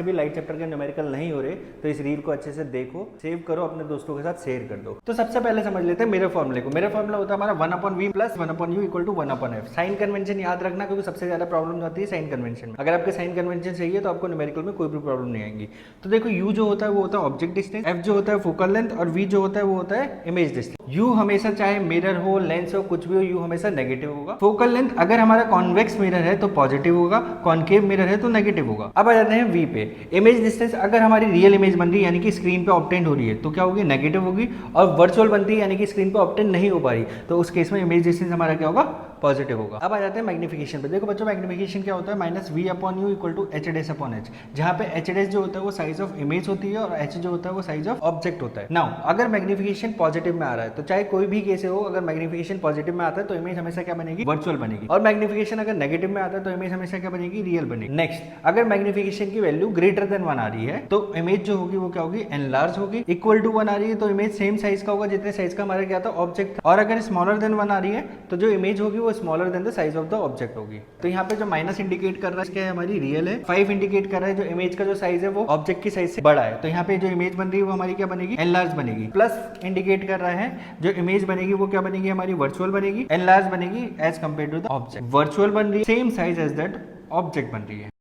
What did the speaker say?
भी light chapter के numerical नहीं हो रहे तो इस रील को अच्छे से देखो, सेव करो, अपने दोस्तों के साथ शेयर कर दो। तो सबसे पहले समझ लेते हैं मेरे फॉर्मूले को। मेरा फॉर्मूला होता है हमारा 1/v plus 1/u equal to 1/f। Sign convention याद रखना, क्योंकि सबसे ज्यादा प्रॉब्लम आती है साइन कन्वेंशन में। अगर आपके साइन कन्वेंशन सही है तो आपको न्यूमेरिकल में कोई भी प्रॉब्लम नहीं आएगी। तो देखो u जो होता है वो होता है ऑब्जेक्ट डिस्टेंस, f जो होता है फोकल लेंथ, और v जो होता है वो होता है इमेज डिस्टेंस। u हमेशा चाहे मिरर हो, लेंस हो, कुछ भी हो, u हमेशा नेगेटिव होगा। फोकल लेंथ अगर हमारा कॉन्वेक्स मिरर है तो पॉजिटिव होगा, कॉन्केव मिरर है तो नेगेटिव होगा। अब आ जाते हैं v पे। इमेज डिस्टेंस अगर हमारी रियल इमेज बन रही है यानी कि स्क्रीन पे ऑब्टेन हो रही है तो क्या होगी, नेगेटिव होगी। और वर्चुअल बनती है यानी कि स्क्रीन पे ऑब्टेन नहीं हो पा रही तो उस केस में इमेज डिस्टेंस हमारा क्या होगा, पॉजिटिव होगा। अब आ जाते हैं मैग्निफिकेशन पे। देखो बच्चों मैग्निफिकेशन क्या होता है, -v/u equal to h dash upon h, जहाँ पे h डैश जो होता है वो साइज ऑफ इमेज होती है और h जो होता है वो साइज ऑफ ऑब्जेक्ट होता है। नाउ अगर मैग्निफिकेशन पॉजिटिव में आ रहा है तो चाहे कोई भी केस हो, अगर मैग्निफिकेशन पॉजिटिव में आता है तो इमेज हमेशा क्या बनेगी, वर्चुअल बनेगी। और मैग्निफिकेशन अगर नेगेटिव में आता है तो इमेज हमेशा क्या बनेगी, रियल बनेगी। नेक्स्ट, अगर मैग्निफिकेशन की वैल्यू ग्रेटर देन 1 आ रही है तो इमेज जो होगी वो क्या होगी, एनलार्ज होगी। इक्वल टू 1 आ रही है तो इमेज सेम साइज का होगा जितने साइज का हमारा क्या था, ऑब्जेक्ट था। और अगर स्मॉलर देन 1 आ रही है तो जो इमेज होगी वो smaller than the size of the object होगी। तो यहाँ पे जो माइनस इंडिकेट कर रहा है क्या है, हमारी रियल है। 5 इंडिकेट कर रहा है जो इमेज का जो साइज है वो ऑब्जेक्ट की साइज से बड़ा है, तो यहाँ पे जो इमेज बन रही है वो हमारी क्या बनेगी, एनलार्ज बनेगी। प्लस इंडिकेट कर रहा है जो इमेज बनेगी वो क्या बनेगी, हमारी वर्चुअल बनेगी, एनलार्ज बनेगी as compare to the object. Virtual बन रही है, same size as that object बन रही है।